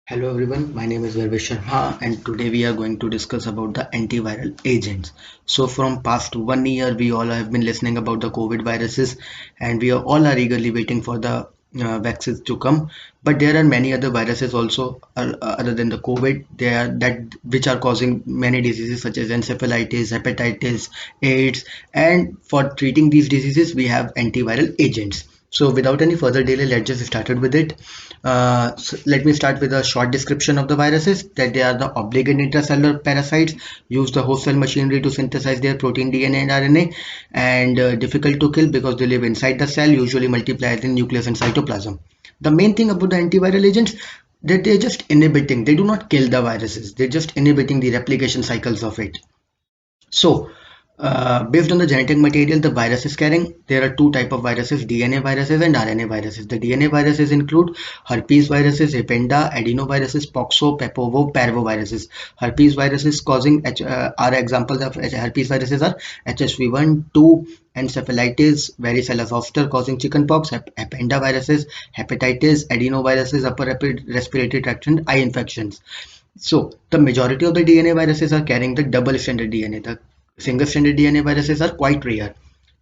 Hello everyone, my name is Varvesh Sharma and today we are going to discuss about the antiviral agents. So from past 1 year we all have been listening about the COVID viruses and we are all are eagerly waiting for the vaccines to come. But there are many other viruses also other than the COVID. They are that which are causing many diseases such as encephalitis, hepatitis, AIDS, and for treating these diseases we have antiviral agents. So without any further delay, let's just started with it. So let me start with a short description of the viruses that they are the obligate intracellular parasites use the host cell machinery to synthesize their protein DNA and RNA and difficult to kill because they live inside the cell, usually multiply in nucleus and cytoplasm. The main thing about the antiviral agents that they're just inhibiting, they do not kill the viruses, they're just inhibiting the replication cycles of it. So, based on the genetic material the virus is carrying, there are two type of viruses: DNA viruses and RNA viruses. The DNA viruses include herpes viruses, Ependa, adenoviruses, Poxo, Papovo, parvoviruses. Herpes viruses causing are examples of herpes viruses are HSV1, 2, encephalitis, varicella zoster causing chickenpox, Ependa viruses, hepatitis, adenoviruses, upper respiratory tract and eye infections. So the majority of the DNA viruses are carrying the double-stranded DNA. The single-stranded DNA viruses are quite rare.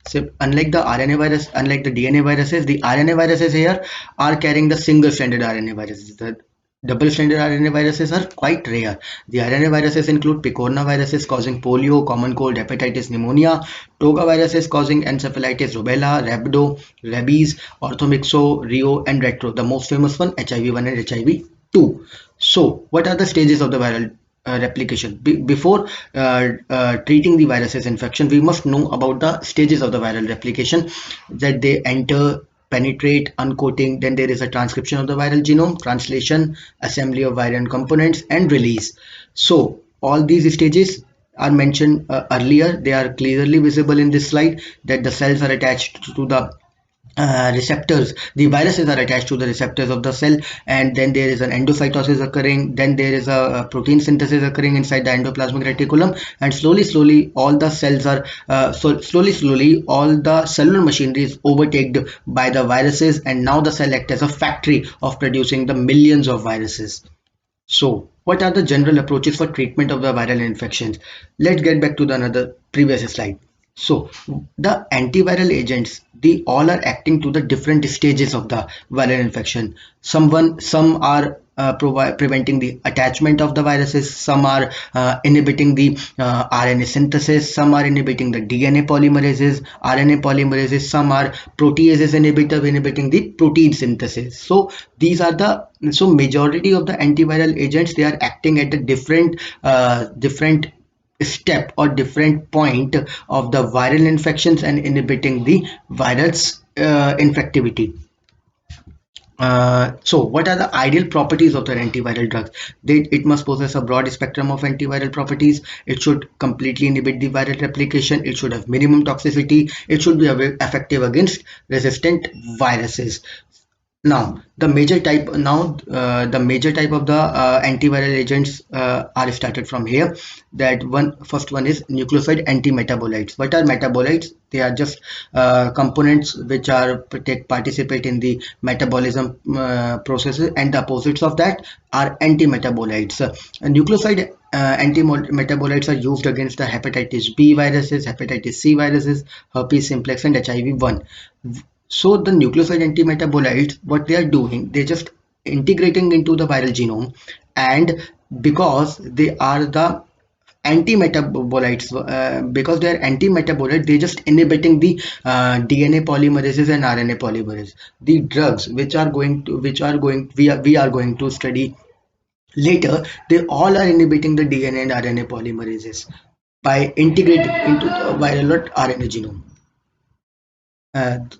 So unlike the DNA viruses, the RNA viruses here are carrying the single-stranded RNA viruses. The double-stranded RNA viruses are quite rare. The RNA viruses include picorna viruses causing polio, common cold, hepatitis, pneumonia, toga viruses causing encephalitis, rubella, rhabdo, rabies, orthomyxo, rio, and retro. The most famous one, HIV-1 and HIV-2. So, what are the stages of the viral replication? Before treating the virus's infection, we must know about the stages of the viral replication that they enter, penetrate, uncoating, then there is a transcription of the viral genome, translation, assembly of variant components, and release. So, all these stages are mentioned earlier. They are clearly visible in this slide that the cells are attached to the receptors. The viruses are attached to the receptors of the cell, and then there is an endocytosis occurring, then there is a protein synthesis occurring inside the endoplasmic reticulum, and slowly all the cells are slowly all the cellular machinery is overtaken by the viruses, and now the cell acts as a factory of producing the millions of viruses. So, what are the general approaches for treatment of the viral infections? Let's get back to the another previous slide. So, the antiviral agents, they all are acting to the different stages of the viral infection. Some are preventing the attachment of the viruses, some are inhibiting the RNA synthesis, some are inhibiting the DNA polymerases, RNA polymerases, some are proteases inhibiting the protein synthesis. So these are the so majority of the antiviral agents, they are acting at a different step or different point of the viral infections and inhibiting the virus infectivity. So what are the ideal properties of the antiviral drugs? It must possess a broad spectrum of antiviral properties. It should completely inhibit the viral replication. It should have minimum toxicity. It should be effective against resistant viruses. The major type of the antiviral agents are started from here. That one first one is nucleoside antimetabolites. What are metabolites? They are just components which are participate in the metabolism processes, and the opposites of that are antimetabolites. Nucleoside antimetabolites are used against the hepatitis B viruses, hepatitis C viruses, herpes simplex, and HIV-1. So the nucleoside antimetabolites, what they are doing, they're just integrating into the viral genome, and because they are the anti-metabolites, because they are anti-metabolites, they just inhibiting the DNA polymerases and RNA polymerase. The drugs we are going to study later, they all are inhibiting the DNA and RNA polymerases by integrating into the viral RNA genome.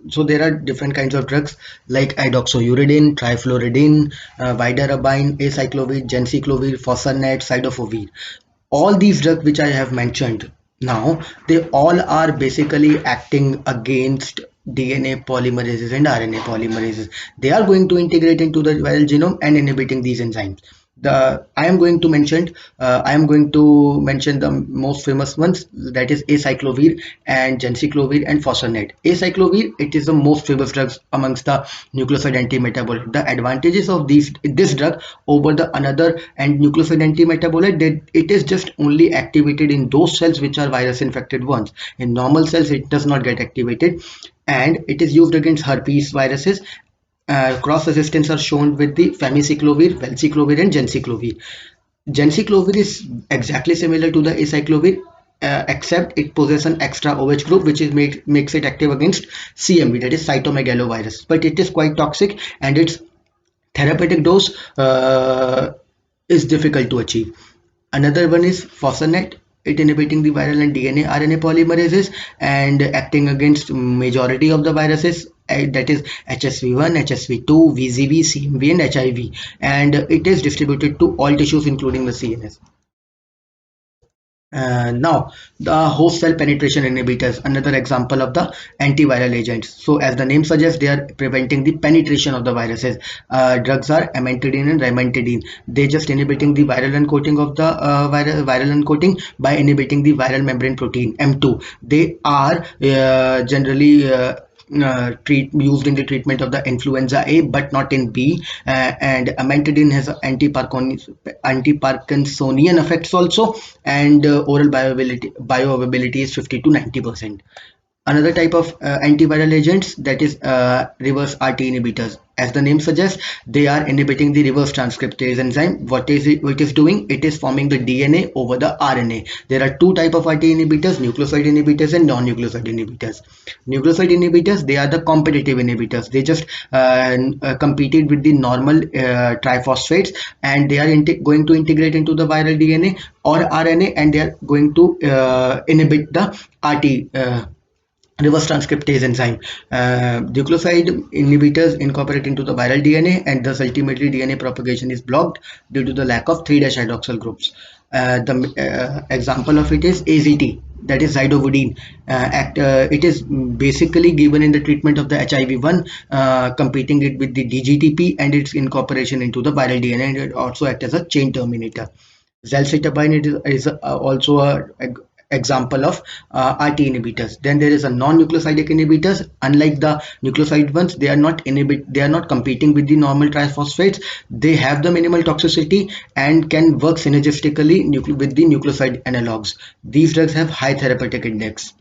So there are different kinds of drugs like idoxuridine, trifluridine, vidarabine, acyclovir, genciclovir, fosarnet, cidofovir. All these drugs which I have mentioned now, they all are basically acting against DNA polymerases and RNA polymerases. They are going to integrate into the viral genome and inhibiting these enzymes. I am going to mention the most famous ones, that is acyclovir and genciclovir and fosarnet. Acyclovir, it is the most famous drugs amongst the nucleoside antimetabolite. The advantages of this drug over the another and nucleoside antimetabolite, that it is just only activated in those cells which are virus infected ones. In normal cells it does not get activated, and it is used against herpes viruses. Cross resistance are shown with the famiciclovir, valciclovir, and genciclovir. Genciclovir is exactly similar to the acyclovir, except it possesses an extra OH group which makes it active against CMV, that is cytomegalovirus. But it is quite toxic, and its therapeutic dose is difficult to achieve. Another one is Fosarnet. It inhibiting the viral and DNA RNA polymerases and acting against majority of the viruses, that is HSV1, HSV2, VZV, CMV, and HIV, and it is distributed to all tissues including the CNS. Now, the host cell penetration inhibitors, another example of the antiviral agents. So, as the name suggests, they are preventing the penetration of the viruses. Drugs are amantadine and rimantadine. They just inhibiting the viral uncoating of the viral uncoating by inhibiting the viral membrane protein M2. They are generally used in the treatment of the influenza A, but not in B. And amantadine has anti-Parkinsonian effects also, and oral bioavailability is 50 to 90%. Another type of antiviral agents, that is reverse RT inhibitors. As the name suggests, they are inhibiting the reverse transcriptase enzyme. What is doing? It is forming the DNA over the RNA. There are two type of RT inhibitors: nucleoside inhibitors and non-nucleoside inhibitors. Nucleoside inhibitors, they are the competitive inhibitors. They just competed with the normal triphosphates, and they are going to integrate into the viral DNA or RNA, and they are going to inhibit the RT reverse transcriptase enzyme. Nucleoside inhibitors incorporate into the viral DNA, and thus ultimately DNA propagation is blocked due to the lack of 3' hydroxyl groups. The example of it is AZT, that is zidovudine. It is basically given in the treatment of the HIV-1, competing it with the DGTP and its incorporation into the viral DNA, and it also acts as a chain terminator. Zalcitabine is also a example of RT inhibitors. Then there is a non-nucleoside inhibitors. Unlike the nucleoside ones, they are not competing with the normal triphosphates. They have the minimal toxicity and can work synergistically with the nucleoside analogs. These drugs have high therapeutic index.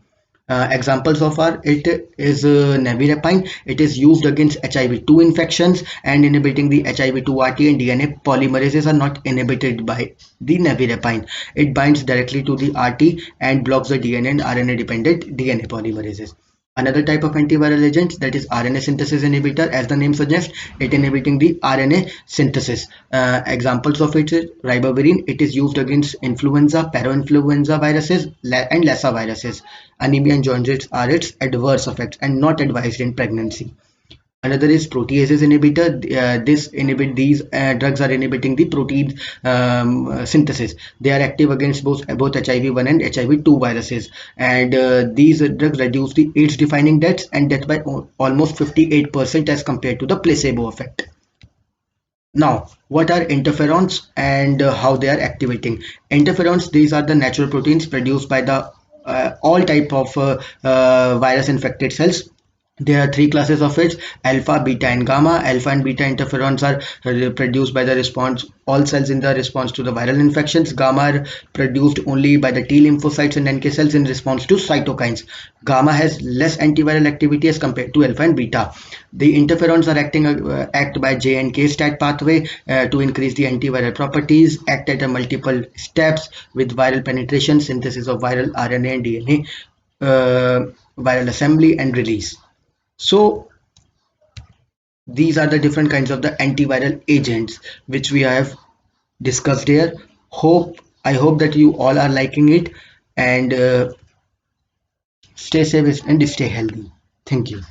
Examples of it is nevirapine. It is used against HIV-2 infections, and inhibiting the HIV-2 RT and DNA polymerases are not inhibited by the nevirapine. It binds directly to the RT and blocks the DNA and RNA dependent DNA polymerases. Another type of antiviral agent, that is RNA synthesis inhibitor. As the name suggests, it inhibiting the RNA synthesis. Examples of it is ribavirin. It is used against influenza, parainfluenza viruses, and Lassa viruses. Anemia and jaundice are its adverse effects and not advised in pregnancy. Another is proteases inhibitor. These drugs are inhibiting the protein synthesis. They are active against both HIV-1 and HIV-2 viruses, and these drugs reduce the AIDS-defining deaths and death by almost 58% as compared to the placebo effect. Now, what are interferons and how they are activating? Interferons, these are the natural proteins produced by the all type of virus infected cells. There are three classes of it: alpha, beta, and gamma. Alpha and beta interferons are produced by the response all cells in the response to the viral infections. Gamma are produced only by the T lymphocytes and NK cells in response to cytokines. Gamma has less antiviral activity as compared to alpha and beta. The interferons are act by J and K STAT pathway to increase the antiviral properties, act at a multiple steps with viral penetration, synthesis of viral RNA and DNA, viral assembly and release. So these are the different kinds of the antiviral agents which we have discussed here. I hope that you all are liking it, and stay safe and stay healthy. Thank you.